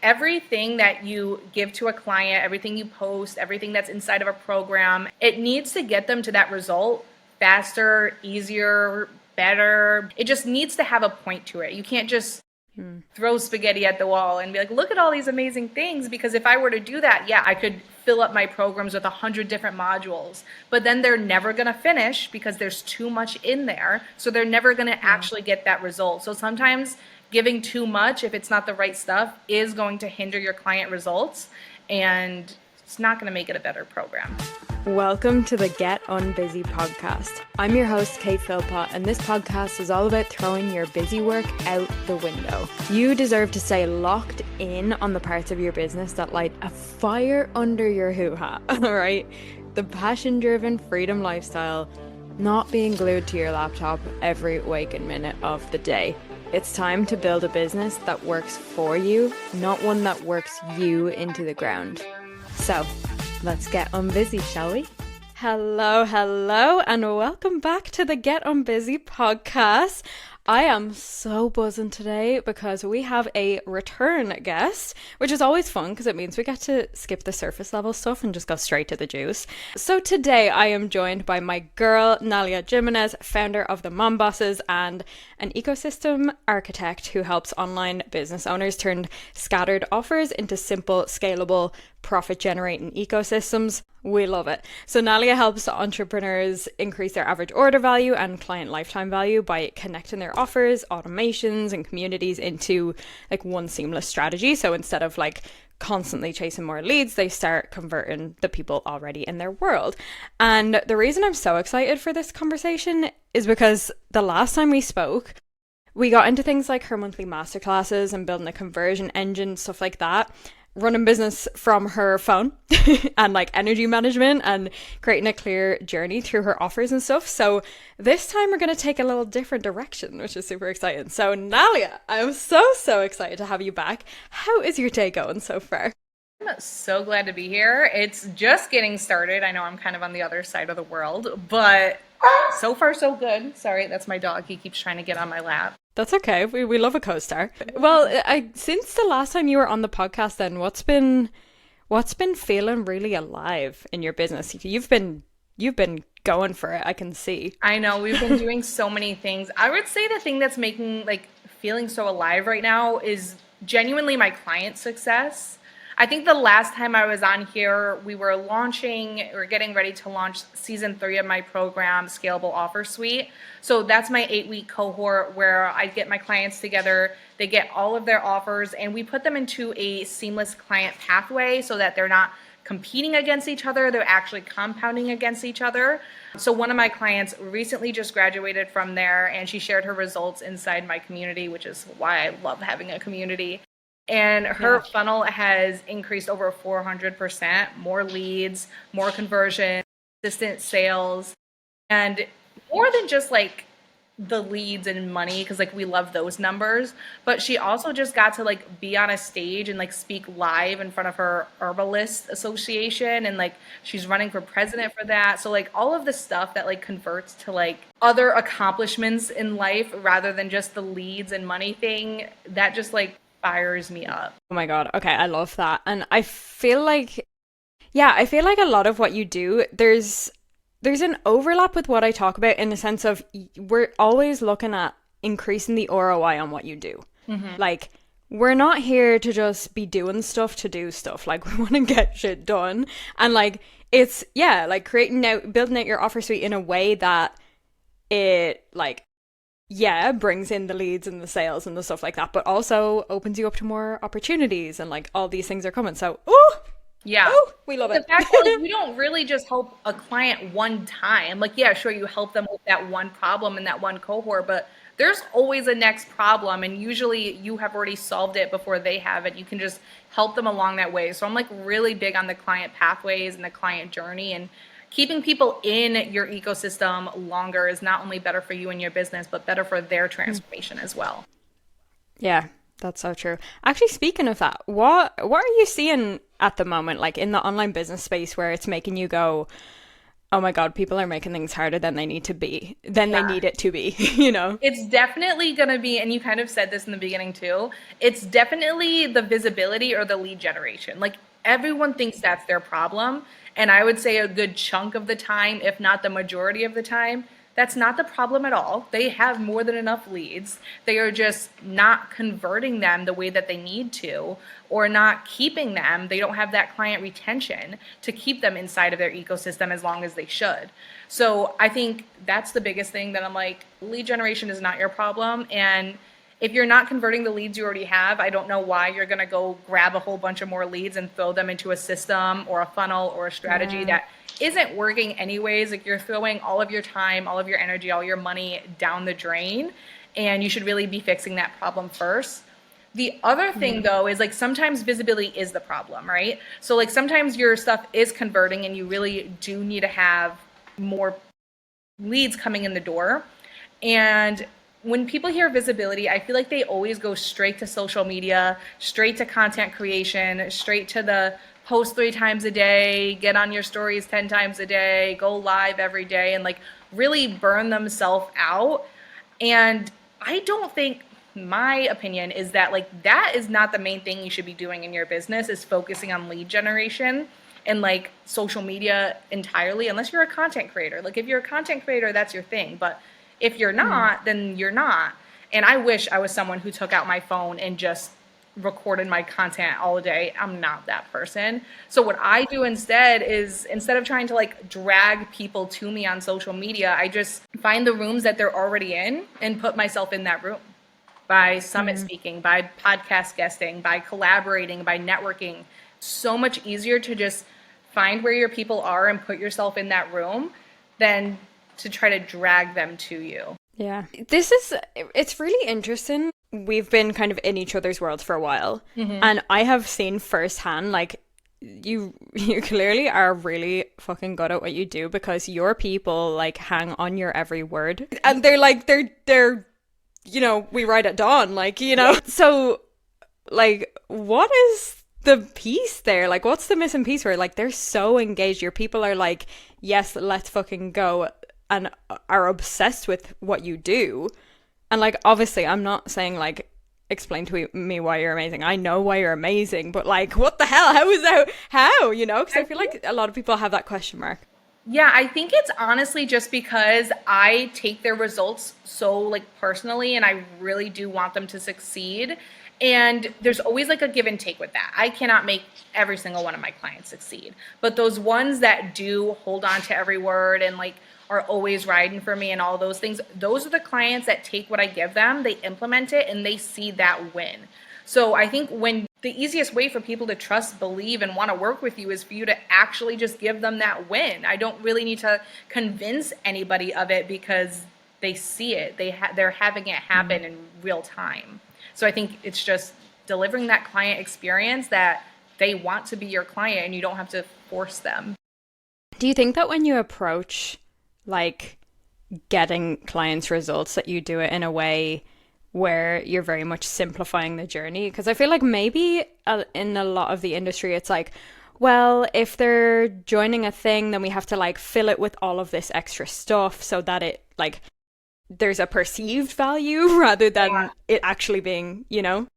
Everything that you give to a client, everything you post, everything that's inside of a program, it needs to get them to that result faster, easier, better. It just needs to have a point to it. You can't just throw spaghetti at the wall and be like, look at all these amazing things. Because if I were to do that, yeah, I could fill up my programs with 100 different modules, but then they're never going to finish because there's too much in there. So they're never going to actually get that result. So sometimes giving too much, if it's not the right stuff, is going to hinder your client results, and it's not going to make it a better program. Welcome to the Get Unbusy podcast. I'm your host, Kate Philpott, and this podcast is all about throwing your busy work out the window. You deserve to stay locked in on the parts of your business that light a fire under your hoo-ha, all right? The passion-driven freedom lifestyle, not being glued to your laptop every waking minute of the day. It's time to build a business that works for you, not one that works you into the ground. So, let's get unbusy, shall we? Hello, and welcome back to the Get Unbusy podcast. I am so buzzing today because we have a return guest, which is always fun because it means we get to skip the surface level stuff and just go straight to the juice. So today I am joined by my girl, Nalya Jimenez, founder of the Mom Bosses and an ecosystem architect who helps online business owners turn scattered offers into simple, scalable, profit-generating ecosystems. We love it. So Nalya helps entrepreneurs increase their average order value and client lifetime value by connecting their offers, automations, and communities into like one seamless strategy. So instead of like constantly chasing more leads, they start converting the people already in their world. And the reason I'm so excited for this conversation is because the last time we spoke, we got into things like her monthly masterclasses and building a conversion engine, stuff like that, running business from her phone and like energy management and creating a clear journey through her offers and stuff. So this time we're going to take a little different direction, which is super exciting. So Nalya, I'm so excited to have you back. How is your day going so far? I'm so glad to be here. It's just getting started. I know I'm kind of on the other side of the world, but so far so good. Sorry, that's my dog. He keeps trying to get on my lap. That's okay. We love a co-star. Well, since the last time you were on the podcast, then what's been feeling really alive in your business? You've been going for it. I can see. I know we've been doing so many things. I would say the thing that's making feeling so alive right now is genuinely my client success. I think the last time I was on here, we were getting ready to launch season 3 of my program, Scalable Offer Suite. So that's my 8-week cohort where I get my clients together, they get all of their offers, and we put them into a seamless client pathway so that they're not competing against each other, they're actually compounding against each other. So one of my clients recently just graduated from there, and she shared her results inside my community, which is why I love having a community. And her funnel has increased over 400%, more leads, more conversion, consistent sales, and more than just the leads and money, because we love those numbers, but she also just got to be on a stage and speak live in front of her herbalist association, and she's running for president for that. So all of the stuff that converts to other accomplishments in life rather than just the leads and money thing, that just fires me up. Oh my God. Okay. I love that. And I feel like a lot of what you do, there's an overlap with what I talk about in the sense of we're always looking at increasing the ROI on what you do. Mm-hmm. We're not here to just be doing stuff to do stuff. We want to get shit done. And it's, building out your offer suite in a way that it brings in the leads and the sales and the stuff like that, but also opens you up to more opportunities and all these things are coming. So, we love it. The fact that you don't really just help a client one time. Sure, you help them with that one problem in that one cohort, but there's always a next problem, and usually you have already solved it before they have it. You can just help them along that way. So I'm really big on the client pathways and the client journey, and keeping people in your ecosystem longer is not only better for you and your business, but better for their transformation as well. Yeah, that's so true. Actually, speaking of that, what are you seeing at the moment, in the online business space where it's making you go, oh my God, people are making things harder than they need to be, than they need it to be, you know? It's definitely going to be, and you kind of said this in the beginning too, it's definitely the visibility or the lead generation. Like everyone thinks that's their problem. And I would say a good chunk of the time, if not the majority of the time, that's not the problem at all. They have more than enough leads. They are just not converting them the way that they need to, or not keeping them. They don't have that client retention to keep them inside of their ecosystem as long as they should. So I think that's the biggest thing that I'm like, lead generation is not your problem. And if you're not converting the leads you already have, I don't know why you're going to go grab a whole bunch of more leads and throw them into a system or a funnel or a strategy that isn't working anyways. Like you're throwing all of your time, all of your energy, all your money down the drain, and you should really be fixing that problem first. The other thing though is like sometimes visibility is the problem, right? So like sometimes your stuff is converting and you really do need to have more leads coming in the door. And when people hear visibility, I feel like they always go straight to social media, straight to content creation, straight to the post 3 times a day, get on your stories 10 times a day, go live every day, and like really burn themselves out. And I don't think, my opinion is that like that is not the main thing you should be doing in your business, is focusing on lead generation and like social media entirely, unless you're a content creator. Like if you're a content creator, that's your thing. But if you're not, then you're not. And I wish I was someone who took out my phone and just recorded my content all day. I'm not that person. So what I do instead is, instead of trying to like drag people to me on social media, I just find the rooms that they're already in and put myself in that room by summit speaking, by podcast guesting, by collaborating, by networking. So much easier to just find where your people are and put yourself in that room than to try to drag them to you. Yeah. It's really interesting. We've been kind of in each other's worlds for a while. And I have seen firsthand, like, you clearly are really fucking good at what you do, because your people like hang on your every word. And they're you know, we ride at dawn, like, you know. So like, what is the piece there? Like, what's the missing piece where like they're so engaged, your people are like, yes, let's fucking go, and are obsessed with what you do? And like, obviously I'm not saying like, explain to me why you're amazing. I know why you're amazing, but like, what the hell? How is that? How, you know? Because I feel like a lot of people have that question mark. Yeah, I think it's honestly just because I take their results so like personally, and I really do want them to succeed. And there's always like a give and take with that. I cannot make every single one of my clients succeed, but those ones that do hold on to every word and like are always riding for me and all those things, those are the clients that take what I give them, they implement it, and they see that win. So I think when the easiest way for people to trust, believe, and want to work with you is for you to actually just give them that win. I don't really need to convince anybody of it, because they see it. They're having it happen in real time. So I think it's just delivering that client experience that they want to be your client, and you don't have to force them. Do you think that when you approach like getting clients results, that you do it in a way where you're very much simplifying the journey? Because I feel like maybe in a lot of the industry, it's like, well, if they're joining a thing, then we have to like fill it with all of this extra stuff so that it like there's a perceived value rather than it actually being, you know?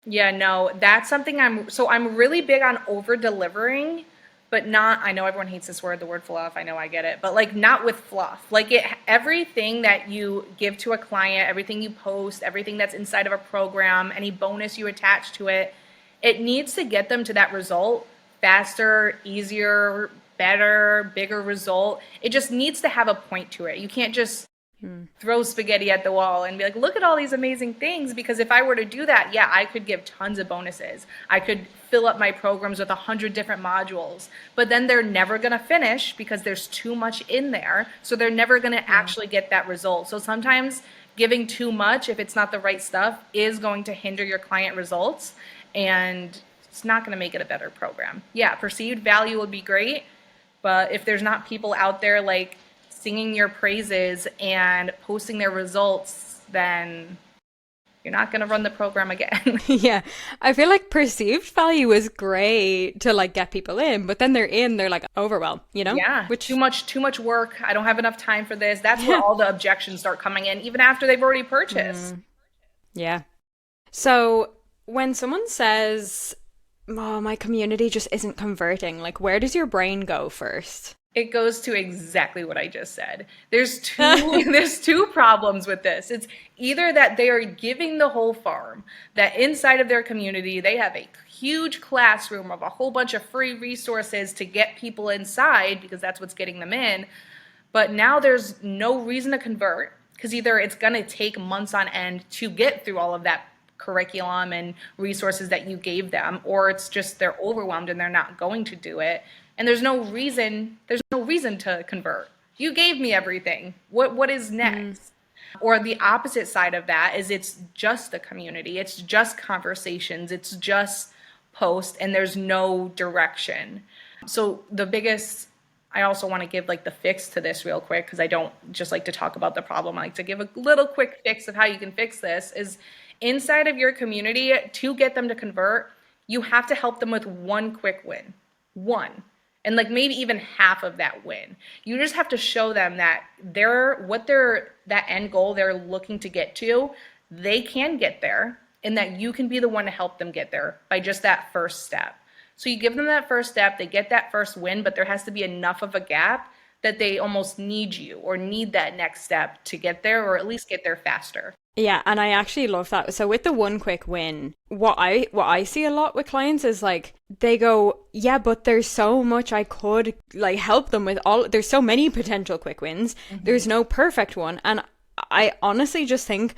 Yeah, no, that's something I'm really big on over delivering, but not, I know everyone hates this word, the word fluff. I know, I get it, but like not with fluff. Like everything that you give to a client, everything you post, everything that's inside of a program, any bonus you attach to it, it needs to get them to that result faster, easier, better, bigger result. It just needs to have a point to it. You can't just throw spaghetti at the wall and be like, look at all these amazing things. Because if I were to do that, yeah, I could give tons of bonuses. I could fill up my programs with 100 different modules, but then they're never going to finish because there's too much in there. So they're never going to actually get that result. So sometimes giving too much, if it's not the right stuff, is going to hinder your client results, and it's not going to make it a better program. Yeah, perceived value would be great, but if there's not people out there like singing your praises and posting their results, then you're not going to run the program again. Yeah. I feel like perceived value is great to like get people in, but then they're like overwhelmed, Yeah, Which, too much work. I don't have enough time for this. That's where yeah. all the objections start coming in, even after they've already purchased. Yeah. So when someone says, oh, my community just isn't converting, like where does your brain go first? It goes to exactly what I just said. There's two problems with this. It's either that they are giving the whole farm, that inside of their community they have a huge classroom of a whole bunch of free resources to get people inside because that's what's getting them in. But now there's no reason to convert because either it's going to take months on end to get through all of that curriculum and resources that you gave them, or it's just they're overwhelmed and they're not going to do it. And there's no reason to convert. You gave me everything. What is next? Or the opposite side of that is it's just the community. It's just conversations. It's just posts and there's no direction. So I also want to give like the fix to this real quick because I don't just like to talk about the problem. I like to give a little quick fix of how you can fix this is inside of your community to get them to convert, you have to help them with one quick win. One. And like maybe even half of that win. You just have to show them that that end goal they're looking to get to, they can get there and that you can be the one to help them get there by just that first step. So you give them that first step, they get that first win, but there has to be enough of a gap that they almost need you or need that next step to get there or at least get there faster. Yeah, and I actually love that. So with the one quick win, what I see a lot with clients is like they go, yeah, but there's so much I could like help them with there's so many potential quick wins. There's no perfect one. And I honestly just think,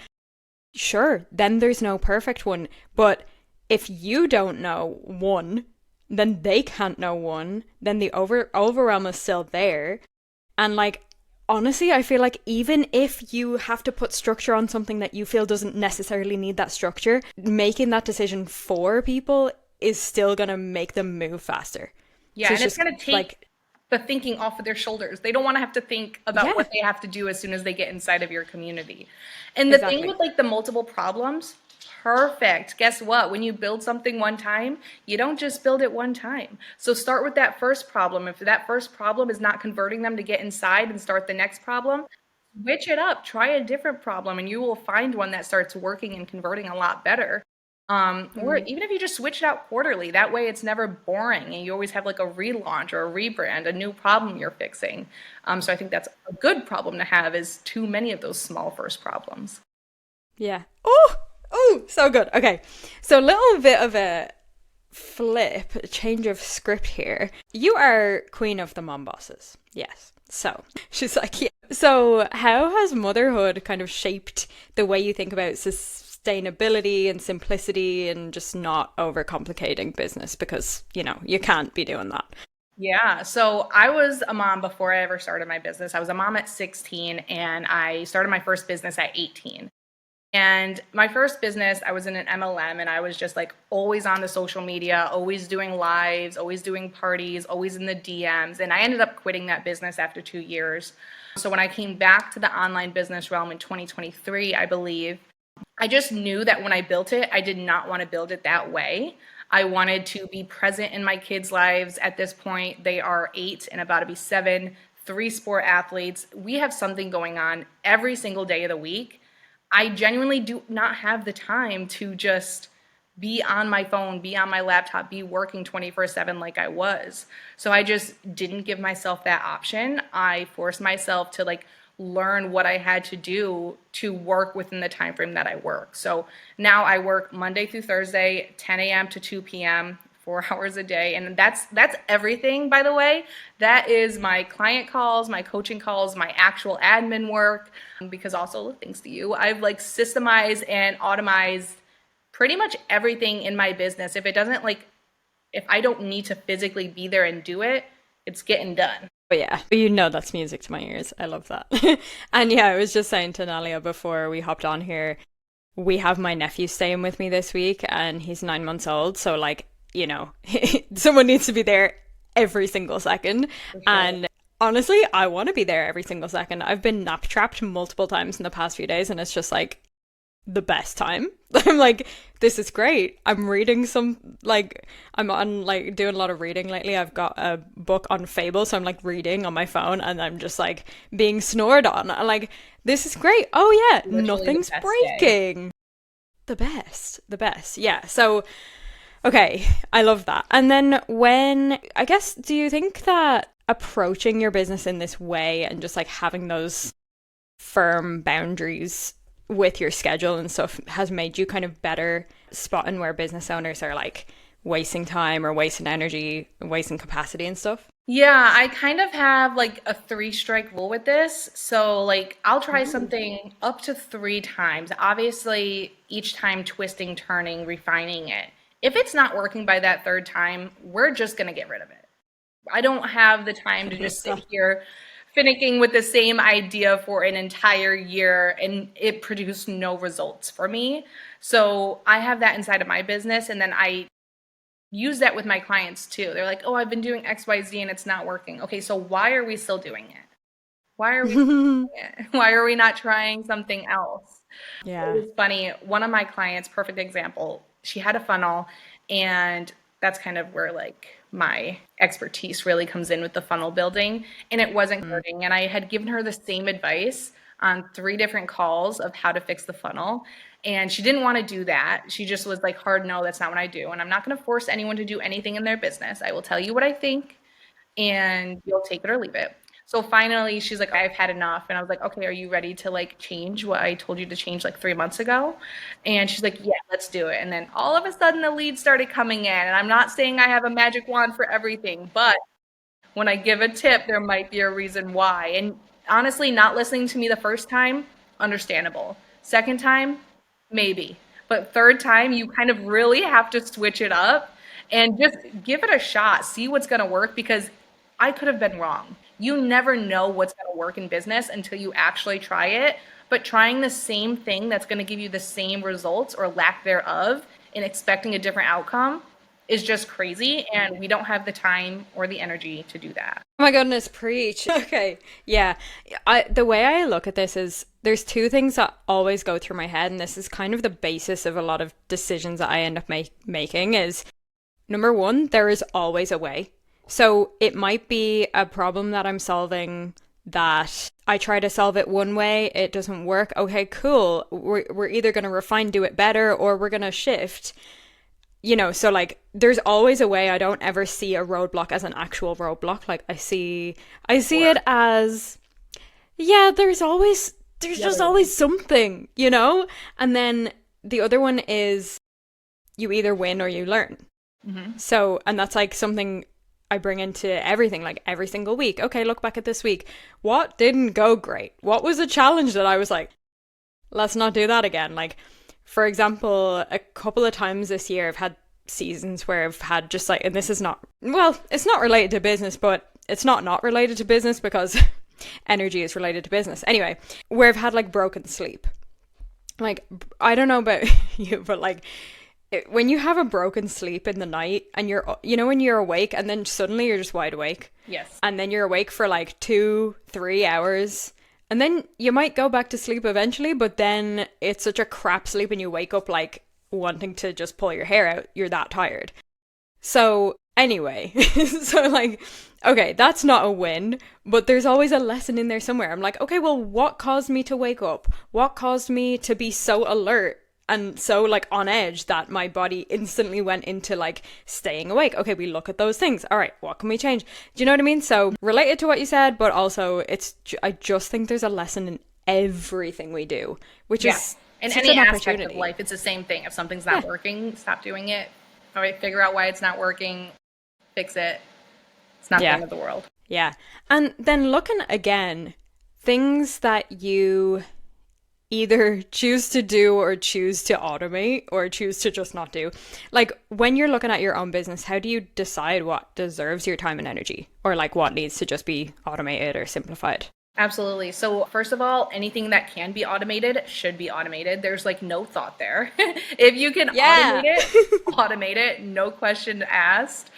sure, then there's no perfect one. But if you don't know one, then they can't know one, then the overwhelm is still there. And like honestly, I feel like even if you have to put structure on something that you feel doesn't necessarily need that structure, making that decision for people is still going to make them move faster. Yeah, So and it's going to take like, the thinking off of their shoulders. They don't want to have to think about what they have to do as soon as they get inside of your community. And the thing with like the multiple problems, perfect. Guess what? When you build something one time, you don't just build it one time. So start with that first problem. If that first problem is not converting them to get inside and start the next problem, switch it up. Try a different problem and you will find one that starts working and converting a lot better. Or even if you just switch it out quarterly, that way it's never boring and you always have like a relaunch or a rebrand, a new problem you're fixing. So I think that's a good problem to have is too many of those small first problems. yeah. Oh, so good. Okay. So a little bit of a a change of script here. You are queen of the mom bosses. Yes. So she's like, yeah. So how has motherhood kind of shaped the way you think about sustainability and simplicity and just not overcomplicating business? Because, you can't be doing that. Yeah, so I was a mom before I ever started my business. I was a mom at 16 and I started my first business at 18. And my first business, I was in an MLM and I was just like always on the social media, always doing lives, always doing parties, always in the DMs. And I ended up quitting that business after 2 years. So when I came back to the online business realm in 2023, I believe, I just knew that when I built it, I did not want to build it that way. I wanted to be present in my kids' lives. At this point, they are 8 and about to be 7, 3 sport athletes. We have something going on every single day of the week. I genuinely do not have the time to just be on my phone, be on my laptop, be working 24/7 like I was. So I just didn't give myself that option. I forced myself to like learn what I had to do to work within the time frame that I work. So now I work Monday through Thursday, 10 a.m. to 2 p.m., 4 hours a day. And that's everything, by the way. That is my client calls, my coaching calls, my actual admin work. Because also, thanks to you, I've like systemized and automized pretty much everything in my business. If I don't need to physically be there and do it, it's getting done. But yeah, that's music to my ears. I love that. And yeah, I was just saying to Nalya before we hopped on here, we have my nephew staying with me this week and he's 9 months old. So like, someone needs to be there every single second. Sure. And honestly, I want to be there every single second. I've been nap trapped multiple times in the past few days and it's just like, the best time. I'm like, this is great. I'm reading I'm on like doing a lot of reading lately. I've got a book on fables, so I'm like reading on my phone and I'm just like being snored on. I'm like, this is great. Oh yeah, Literally the nothing's best day. breaking. The best. Yeah. So, okay, I love that. And then I guess, do you think that approaching your business in this way and just like having those firm boundaries with your schedule and stuff has made you kind of better spotting where business owners are like wasting time or wasting energy, wasting capacity and stuff? Yeah, I kind of have like a three strike rule with this. So, like, I'll try Ooh. something up to three times. Obviously, each time twisting, turning, refining it. If it's not working by that third time, we're just going to get rid of it. I don't have the time to just sit here finicking with the same idea for an entire year and it produced no results for me. So, I have that inside of my business, and then I use that with my clients too. They're like, "Oh, I've been doing XYZ and it's not working." Okay, so why are we still doing it? Why are we doing it? Why are we not trying something else? It Yeah. was funny. One of my clients, perfect example, she had a funnel, and that's kind of where like my expertise really comes in with the funnel building, and it wasn't Mm. working. And I had given her the same advice on three different calls of how to fix the funnel. And she didn't want to do that. She just was like, hard no, that's not what I do. And I'm not going to force anyone to do anything in their business. I will tell you what I think, and you'll take it or leave it. So finally, she's like, I've had enough. And I was like, okay, are you ready to like change what I told you to change like 3 months ago? And she's like, yeah, let's do it. And then all of a sudden, the leads started coming in. And I'm not saying I have a magic wand for everything, but when I give a tip, there might be a reason why. And honestly, not listening to me the first time, understandable. Second time, maybe. But third time, you kind of really have to switch it up and just give it a shot. See what's going to work, because I could have been wrong. You never know what's going to work in business until you actually try it. But trying the same thing that's going to give you the same results or lack thereof and expecting a different outcome is just crazy. And we don't have the time or the energy to do that. Oh my goodness, preach. Okay. Yeah. The way I look at this is there's two things that always go through my head, and this is kind of the basis of a lot of decisions that I end up making is number one, there is always a way. So it might be a problem that I'm solving that I try to solve it one way, it doesn't work. Okay, cool. We're either going to refine, do it better, or we're going to shift. So like there's always a way. I don't ever see a roadblock as an actual roadblock. Like I see Or, it as, yeah, there's yeah, just always something. And then the other one is you either win or you learn. mm-hmm. So, and that's like something I bring into everything, like every single week. Okay, look back at this week. What didn't go great? What was a challenge that I was like, let's not do that again? Like, for example, a couple of times this year, I've had seasons where I've had just like, and this is not, well, it's not related to business, but it's not related to business because energy is related to business. Anyway, where I've had like broken sleep. Like, I don't know about you, but like, when you have a broken sleep in the night and when you're awake and then suddenly you're just wide awake. Yes. And then you're awake for like 2-3 hours. And then you might go back to sleep eventually, but then it's such a crap sleep and you wake up like wanting to just pull your hair out. You're that tired. So anyway, so like, okay, that's not a win, but there's always a lesson in there somewhere. I'm like, okay, well, what caused me to wake up? What caused me to be so alert and so like on edge that my body instantly went into like staying awake? Okay, we look at those things. All right, what can we change? Do you know what I mean? So related to what you said, but also I just think there's a lesson in everything we do, which is in such any an aspect opportunity. of life, it's the same thing. If something's not working, stop doing it. All right, figure out why it's not working, fix it. It's not the end of the world. Yeah. And then looking again, things that you either choose to do or choose to automate or choose to just not do. Like when you're looking at your own business, how do you decide what deserves your time and energy or like what needs to just be automated or simplified? Absolutely. So first of all, anything that can be automated should be automated. There's like no thought there. If you can automate it, no question asked.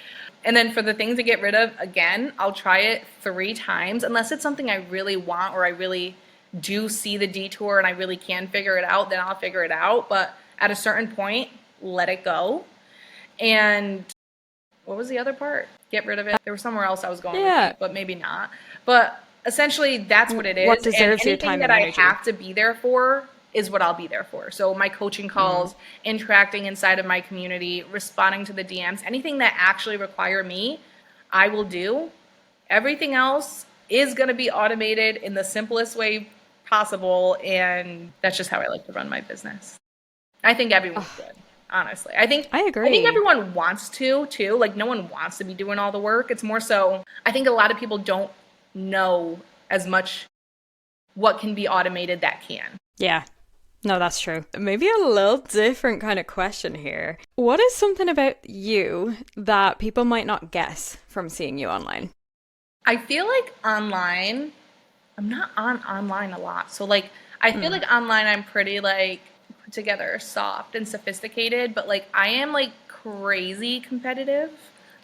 And then for the things to get rid of, again, I'll try it 3 times unless it's something I really want or I really do see the detour and I really can figure it out, then I'll figure it out. But at a certain point, let it go. And what was the other part? Get rid of it. There was somewhere else I was going with it, but maybe not. But essentially, that's what it is. What deserves and your time anything that and I energy. have to be there for is what I'll be there for. So my coaching calls, interacting inside of my community, responding to the DMs, anything that actually require me, I will do. Everything else is going to be automated in the simplest way possible. And that's just how I like to run my business. I think everyone should, honestly. I agree. I think everyone wants to, too. Like, no one wants to be doing all the work. It's more so, I think a lot of people don't know as much what can be automated that can. Yeah. No, that's true. Maybe a little different kind of question here. What is something about you that people might not guess from seeing you online? I feel like online, I'm not on online a lot. So, like, I feel like online I'm pretty, like, put together, soft and sophisticated. But, like, I am, like, crazy competitive.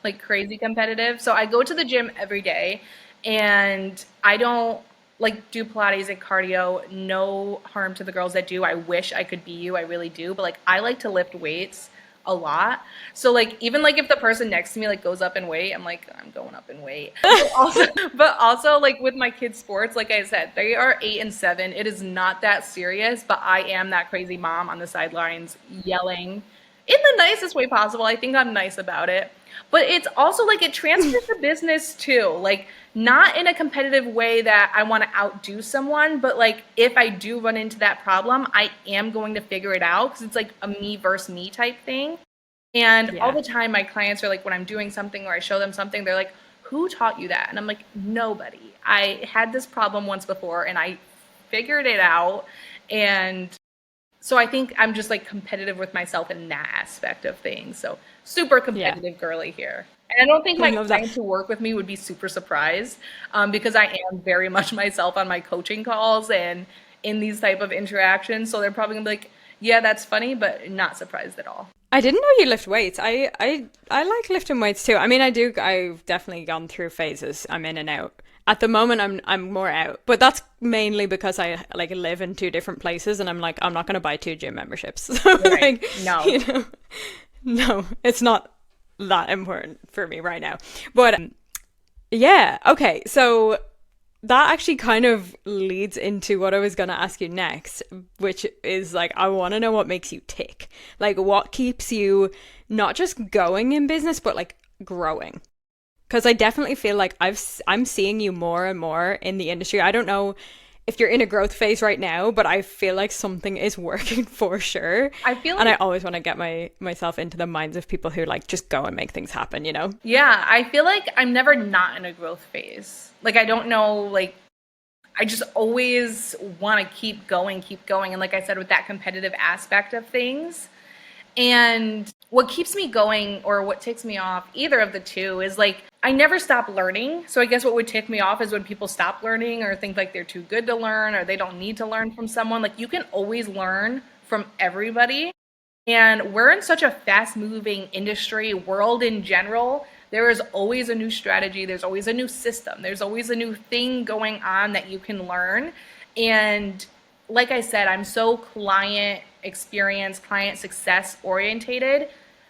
Like, crazy competitive. So I go to the gym every day. And I don't like do Pilates and cardio. No harm to the girls that do. I wish I could be you. I really do. But like I like to lift weights a lot. So like even like if the person next to me like goes up in weight, I'm like I'm going up in weight. But also like with my kids' sports, like I said, they are 8 and 7. It is not that serious, but I am that crazy mom on the sidelines yelling in the nicest way possible. I think I'm nice about it. But it's also like it transfers to business too. Like not in a competitive way that I want to outdo someone, but like if I do run into that problem, I am going to figure it out because it's like a me versus me type thing. And all the time my clients are like when I'm doing something or I show them something, they're like, who taught you that? And I'm like, nobody. I had this problem once before and I figured it out. And so I think I'm just like competitive with myself in that aspect of things. So super competitive girly here. And I don't think my clients who work with me would be super surprised because I am very much myself on my coaching calls and in these type of interactions. So they're probably gonna be like, yeah, that's funny, but not surprised at all. I didn't know you lift weights. I like lifting weights too. I mean, I do. I've definitely gone through phases. I'm in and out. At the moment, I'm more out, but that's mainly because I like live in 2 different places, and I'm like, I'm not going to buy 2 gym memberships. So, Right. like, No. you know, no, it's not that important for me right now. But yeah, okay. So that actually kind of leads into what I was going to ask you next, which is like, I want to know what makes you tick. Like, what keeps you not just going in business, but like growing? Because I definitely feel like I'm seeing you more and more in the industry. I don't know if you're in a growth phase right now, but I feel like something is working for sure. I feel like, and I always want to get myself into the minds of people who like just go and make things happen, you know? Yeah, I feel like I'm never not in a growth phase. Like I don't know, like I just always want to keep going. And like I said, with that competitive aspect of things. And what keeps me going or what ticks me off, either of the two, is like I never stop learning. So I guess what would tick me off is when people stop learning or think like they're too good to learn or they don't need to learn from someone. Like you can always learn from everybody. And we're in such a fast moving industry, world in general. There is always a new strategy. There's always a new system. There's always a new thing going on that you can learn. And like I said, I'm so client experience, client success orientated.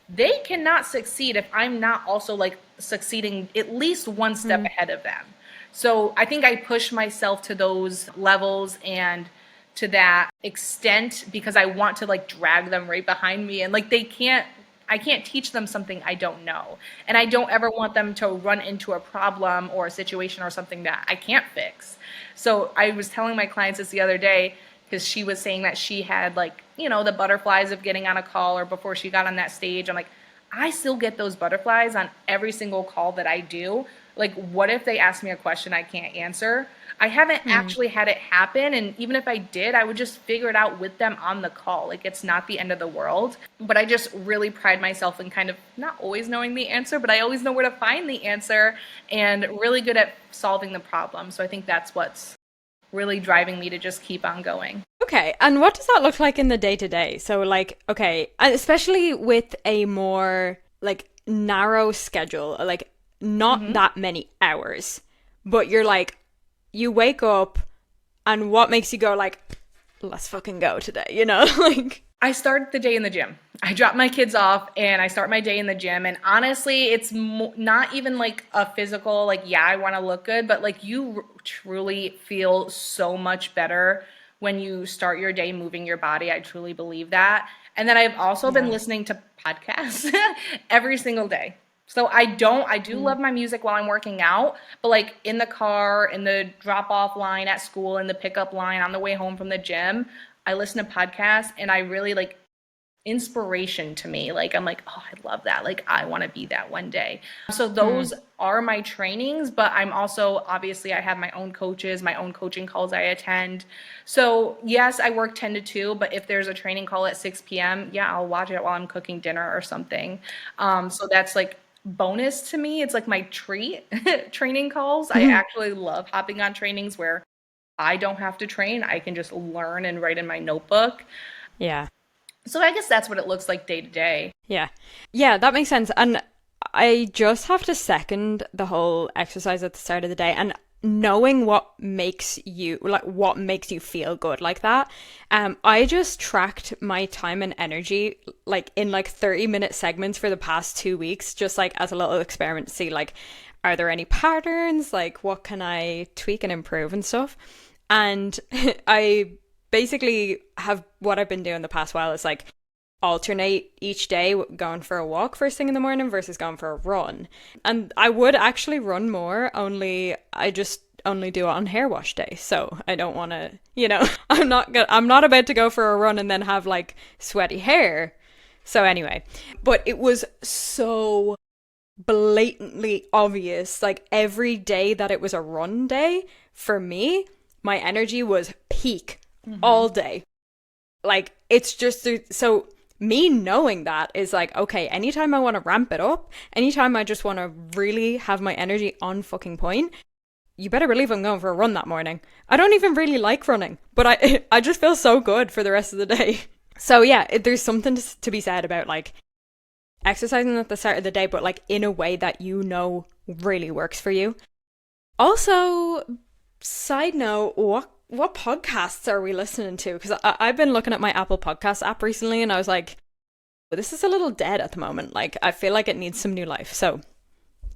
They cannot succeed if I'm not also like succeeding at least one step ahead of them. So I think I push myself to those levels and to that extent because I want to like drag them right behind me and like I can't teach them something I don't know. And I don't ever want them to run into a problem or a situation or something that I can't fix. So I was telling my clients this the other day because she was saying that she had like, you know, the butterflies of getting on a call or before she got on that stage. I'm like, I still get those butterflies on every single call that I do. Like, what if they ask me a question I can't answer? I haven't actually had it happen. And even if I did, I would just figure it out with them on the call. Like, it's not the end of the world. But I just really pride myself in kind of not always knowing the answer, but I always know where to find the answer and really good at solving the problem. So I think that's what's really driving me to just keep on going. Okay, and what does that look like in the day-to-day? So like, okay, especially with a more like narrow schedule, like not that many hours, but you're like, you wake up And what makes you go like, let's fucking go today, you know? Like, I start the day in the gym. I drop my kids off and I start my day in the gym. And honestly, it's not even like a physical, like, yeah, I want to look good, but like you truly feel so much better when you start your day moving your body. I truly believe that. And then I've also been listening to podcasts every single day. So I do love my music while I'm working out, but like in the car, in the drop off line at school, in the pickup line on the way home from the gym, I listen to podcasts and I really like inspiration to me. Like, I'm like, oh, I love that. Like, I want to be that one day. So those are my trainings, but I'm also, obviously, I have my own coaches, my own coaching calls I attend. So yes, I work 10 to 2, but if there's a training call at 6 p.m., yeah, I'll watch it while I'm cooking dinner or something. So that's like bonus to me. It's like my treat training calls. I actually love hopping on trainings where I don't have to train. I can just learn and write in my notebook. yeah. So I guess that's what it looks like day to day. Yeah. Yeah, that makes sense. And I just have to second the whole exercise at the start of the day and knowing what makes you feel good like that. I just tracked my time and energy like in like 30-minute segments for the past 2 weeks, just like as a little experiment to see like, are there any patterns? Like, what can I tweak and improve and stuff? And I basically have what I've been doing the past while is like alternate each day going for a walk first thing in the morning versus going for a run. And I would actually run more, only I just only do it on hair wash day. So I don't want to, you know, I'm not about to go for a run and then have like sweaty hair. So anyway, but it was so blatantly obvious like every day that it was a run day for me, my energy was peak all day. Like it's just so me knowing that is like, okay, anytime I want to ramp it up, anytime I just want to really have my energy on fucking point, you better believe I'm going for a run that morning. I don't even really like running, but I just feel so good for the rest of the day. So yeah, there's something to be said about like exercising at the start of the day, but like in a way that you know really works for you. Also, side note, what podcasts are we listening to? Because I've been looking at my Apple Podcast app recently and I was like, well, this is a little dead at the moment. Like, I feel like it needs some new life. So,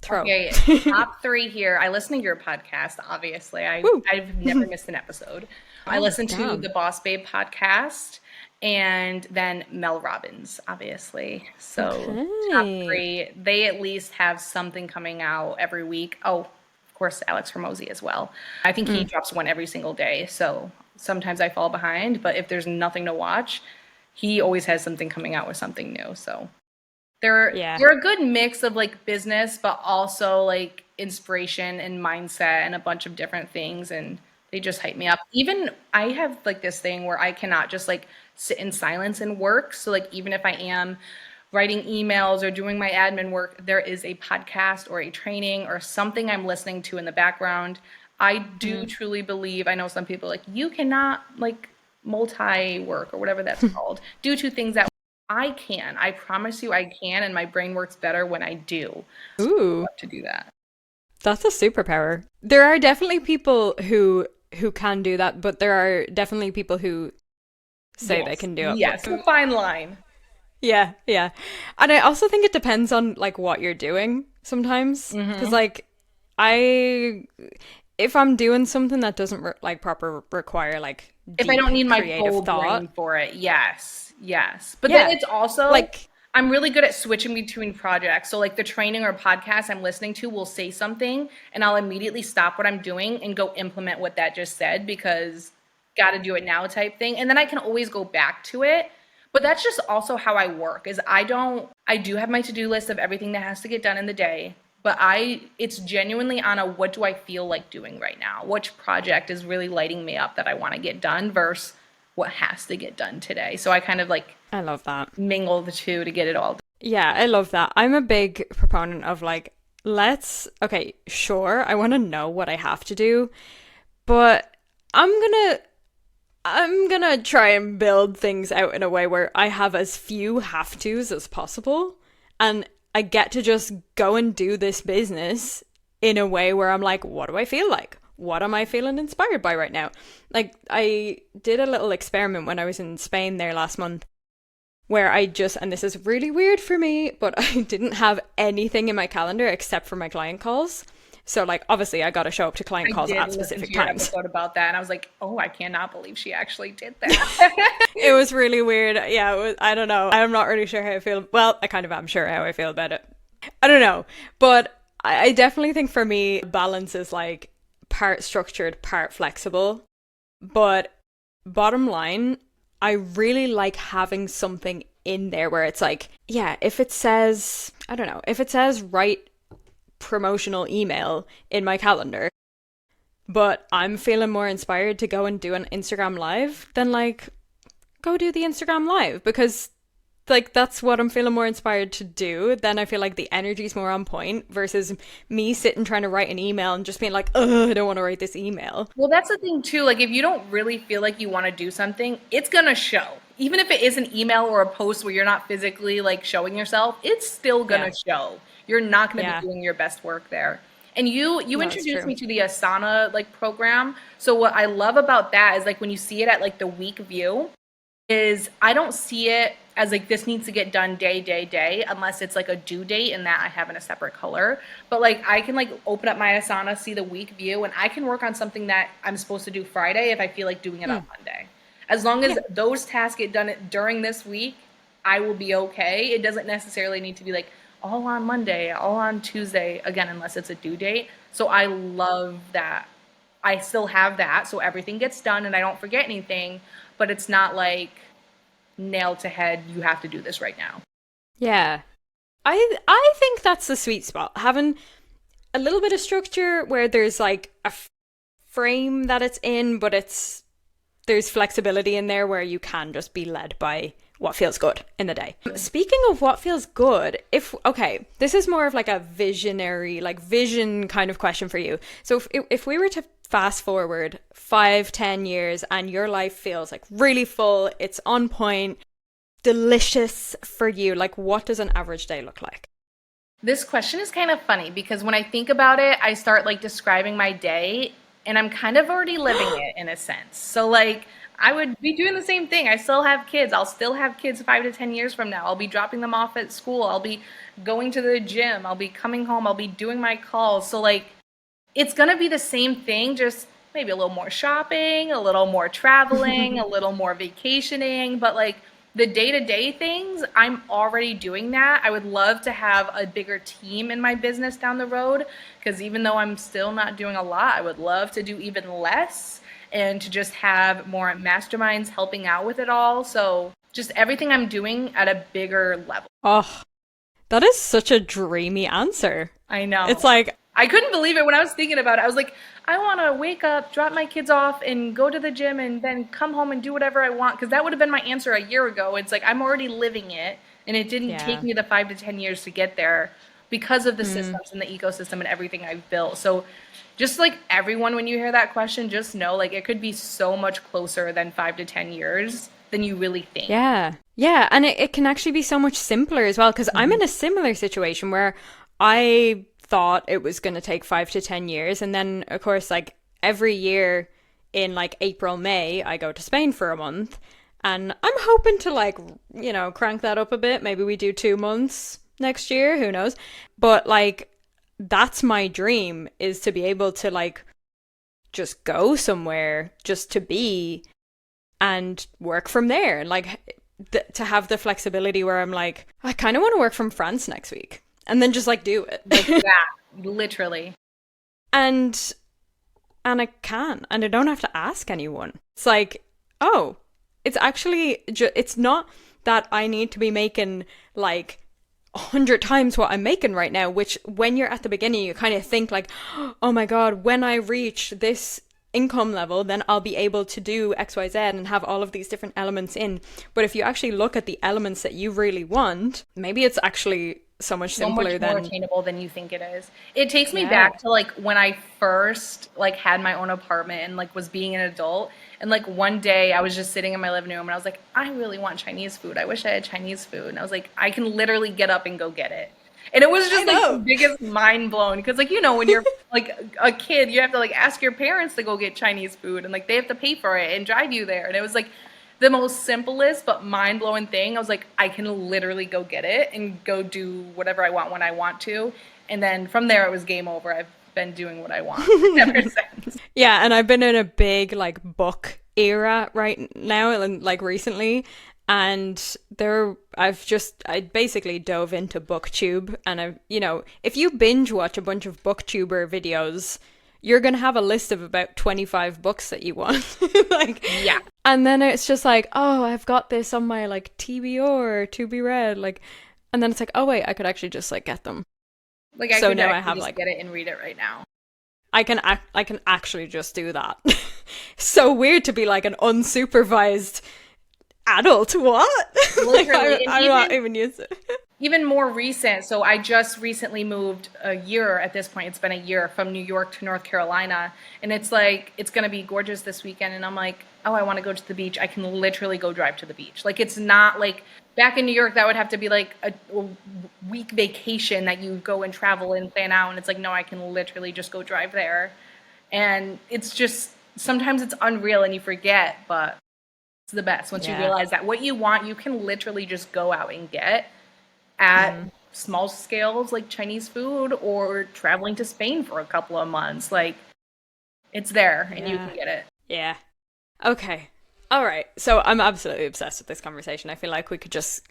throw. Okay, top 3 here. I listen to your podcast, obviously. I've never missed an episode. I listen to the Boss Babe podcast and then Mel Robbins, obviously. So, top 3. They at least have something coming out every week. Oh, course, Alex Hormozy as well. I think he drops one every single day. So sometimes I fall behind, but if there's nothing to watch, he always has something coming out with something new. So they're a good mix of like business, but also like inspiration and mindset and a bunch of different things. And they just hype me up. Even I have like this thing where I cannot just like sit in silence and work. So like even if I am writing emails or doing my admin work, there is a podcast or a training or something I'm listening to in the background. I do truly believe, I know some people are like, you cannot like multi-work or whatever that's called, do 2 things at once. I can. I promise you I can, and my brain works better when I do. So I love to do that. That's a superpower. There are definitely people who can do that, but there are definitely people who say they can do it. Yes, a fine line. Yeah. And I also think it depends on like what you're doing sometimes. Because like if I'm doing something that doesn't require like if I don't need my whole brain for it, yes. But then it's also like I'm really good at switching between projects. So like the training or podcast I'm listening to will say something and I'll immediately stop what I'm doing and go implement what that just said because got to do it now type thing. And then I can always go back to it. But that's just also how I work is I do have my to-do list of everything that has to get done in the day, but it's genuinely on a what do I feel like doing right now? Which project is really lighting me up that I want to get done versus what has to get done today. So I kind of like I love that. Mingle the two to get it all done. Yeah, I love that. I'm a big proponent of like okay, sure, I want to know what I have to do, but I'm gonna try and build things out in a way where I have as few have-tos as possible. And I get to just go and do this business in a way where I'm like, what do I feel like? what am I feeling inspired by right now? Like, I did a little experiment when I was in Spain there last month where I just, and this is really weird for me, but I didn't have anything in my calendar except for my client calls. So, like, obviously, I got to show up to client I calls did at listen specific to your times. episode about that, and I was like, oh, I cannot believe she actually did that. It was really weird. Yeah, I don't know. I'm not really sure how I feel. Well, I kind of am sure how I feel about it. I don't know. But I definitely think for me, balance is like part structured, part flexible. But bottom line, I really like having something in there where it's like, yeah, if it says, I don't know, if it says write promotional email in my calendar, but I'm feeling more inspired to go and do an Instagram live, then like go do the Instagram live because like that's what I'm feeling more inspired to do. Then I feel like the energy's more on point versus me sitting trying to write an email and just being like, I don't want to write this email. Well, that's the thing too. Like, if you don't really feel like you want to do something, it's gonna show. Even if it is an email or a post where you're not physically like showing yourself, it's still gonna show. You're not gonna be doing your best work there. And you introduced me to the Asana like program. So what I love about that is like when you see it at like the week view, is I don't see it as like this needs to get done day unless it's like a due date and that I have in a separate color. But like I can like open up my Asana, see the week view, and I can work on something that I'm supposed to do Friday if I feel like doing it on Monday. As long as those tasks get done during this week, I will be okay. It doesn't necessarily need to be like all on Monday, all on Tuesday, again, unless it's a due date. So I love that. I still have that, so everything gets done and I don't forget anything, but it's not like nail to head, you have to do this right now. Yeah. I think that's the sweet spot. Having a little bit of structure where there's like a frame that it's in, but there's flexibility in there where you can just be led by what feels good in the day. Speaking of what feels good, this is more of like a visionary, like vision kind of question for you. So if we were to fast forward 5-10 years and your life feels like really full, it's on point, delicious for you, like what does an average day look like? This question is kind of funny because when I think about it, I start like describing my day and I'm kind of already living it in a sense. So like I would be doing the same thing. I still have kids. I'll still have kids 5 to 10 years from now. I'll be dropping them off at school. I'll be going to the gym. I'll be coming home. I'll be doing my calls. So like it's going to be the same thing, just maybe a little more shopping, a little more traveling, a little more vacationing, but like the day-to-day things, I'm already doing that. I would love to have a bigger team in my business down the road because even though I'm still not doing a lot, I would love to do even less and to just have more masterminds helping out with it all. So just everything I'm doing at a bigger level. Oh, that is such a dreamy answer. I know. It's like, I couldn't believe it when I was thinking about it. I was like, I want to wake up, drop my kids off, and go to the gym and then come home and do whatever I want. Because that would have been my answer a year ago. It's like, I'm already living it. And it didn't take me the 5 to 10 years to get there because of the systems and the ecosystem and everything I've built. So just like everyone, when you hear that question, just know like it could be so much closer than 5 to 10 years than you really think. Yeah. Yeah. And it can actually be so much simpler as well. Because I'm in a similar situation where I thought it was going to take 5 to 10 years. And then, of course, like every year in like April, May, I go to Spain for a month. And I'm hoping to like, crank that up a bit. Maybe we do 2 months next year. Who knows? But like, that's my dream, is to be able to like just go somewhere just to be and work from there. And like to have the flexibility where I'm like, I kind of want to work from France next week. And then just like do it. Like that, literally. And I can. And I don't have to ask anyone. It's like, oh, it's actually, it's not that I need to be making like 100 times what I'm making right now, which when you're at the beginning, you kind of think like, oh my God, when I reach this income level, then I'll be able to do XYZ and have all of these different elements in. But if you actually look at the elements that you really want, maybe it's actually so much simpler, more attainable than you think it is. It takes me back to like when I first like had my own apartment and like was being an adult, and like one day I was just sitting in my living room and I was like, I really want Chinese food. I wish I had Chinese food. And I was like, I can literally get up and go get it. And it was just like the biggest mind blown because like, you know, when you're like a kid, you have to like ask your parents to go get Chinese food and like they have to pay for it and drive you there. And it was like the most simplest but mind blowing thing. I was like, I can literally go get it and go do whatever I want when I want to. And then from there, it was game over. I've been doing what I want ever since. Yeah, and I've been in a big like book era right now, and like recently. And I basically dove into BookTube, and if you binge watch a bunch of BookTuber videos, you're going to have a list of about 25 books that you want. Like, yeah. And then it's just like, oh, I've got this on my like TBR, to be read. Like, and then it's like, oh wait, I could actually just like get them. Like, I have just get it and read it right now. I can actually just do that. So weird to be like an unsupervised adult. What? Literally, I'm not even used to it. Even more recent. So I just recently moved a year at this point. It's been a year from New York to North Carolina. And it's like, it's going to be gorgeous this weekend. And I'm like, oh, I want to go to the beach. I can literally go drive to the beach. Like, it's not like back in New York, that would have to be like a week vacation that you go and travel and plan out. And it's like, no, I can literally just go drive there. And it's just, sometimes it's unreal and you forget, but it's the best once you realize that what you want, you can literally just go out and get at small scales, like Chinese food or traveling to Spain for a couple of months. Like, it's there and you can get it. Yeah. Okay. All right. So I'm absolutely obsessed with this conversation. I feel like we could just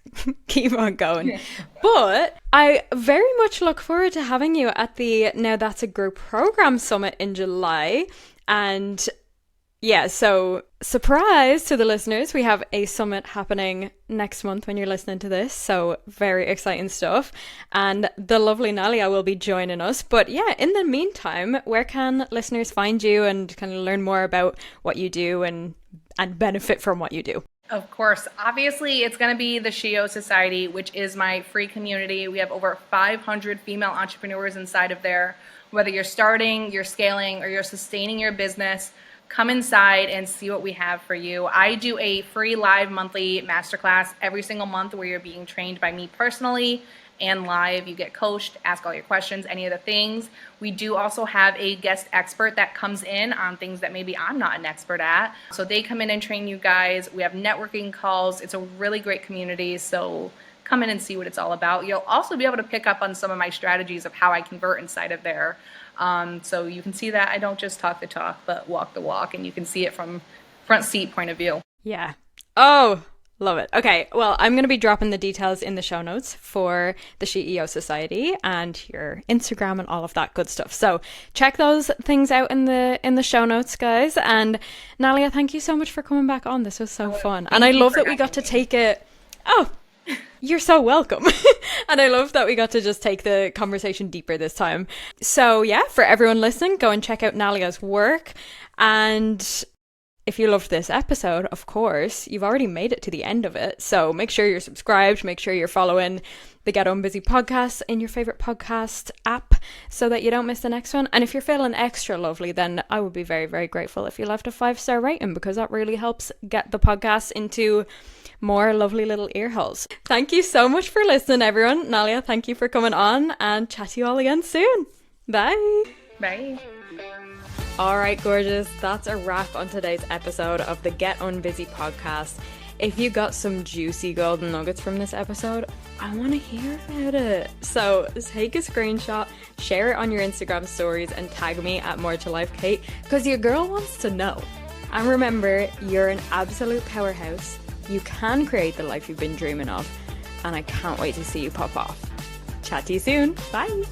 keep on going. But I very much look forward to having you at the Now That's a Group Program Summit in July. And yeah, so surprise to the listeners, we have a summit happening next month when you're listening to this. So very exciting stuff. And the lovely Nalya will be joining us. But yeah, in the meantime, where can listeners find you and kind of learn more about what you do and benefit from what you do? Of course. Obviously, it's going to be the Shio Society, which is my free community. We have over 500 female entrepreneurs inside of there. Whether you're starting, you're scaling, or you're sustaining your business, come inside and see what we have for you. I do a free live monthly masterclass every single month where you're being trained by me personally and live. You get coached, ask all your questions, any of the things. We do also have a guest expert that comes in on things that maybe I'm not an expert at. So they come in and train you guys. We have networking calls. It's a really great community. So come in and see what it's all about. You'll also be able to pick up on some of my strategies of how I convert inside of there. So you can see that I don't just talk the talk, but walk the walk, and you can see it from front seat point of view. Yeah. Oh, love it. Okay. Well, I'm going to be dropping the details in the show notes for the CEO Society and your Instagram and all of that good stuff. So check those things out in the show notes, guys. And Nalya, thank you so much for coming back on. This was so fun. And I love that we got to take it. Oh, you're so welcome. And I love that we got to just take the conversation deeper this time. So yeah, for everyone listening, go and check out Nalya's work. And if you loved this episode, of course, you've already made it to the end of it. So make sure you're subscribed, make sure you're following the Get On Busy podcast in your favorite podcast app so that you don't miss the next one. And if you're feeling extra lovely, then I would be very, very grateful if you left a 5-star rating, because that really helps get the podcast into more lovely little ear holes. Thank you so much for listening, everyone. Nalya, thank you for coming on, and chat to you all again soon. Bye. Bye. All right, gorgeous. That's a wrap on today's episode of the Get On Busy podcast. If you got some juicy golden nuggets from this episode, I want to hear about it. So take a screenshot, share it on your Instagram stories, and tag me at More to Life Kate, because your girl wants to know. And remember, you're an absolute powerhouse. You can create the life you've been dreaming of, and I can't wait to see you pop off. Chat to you soon. Bye.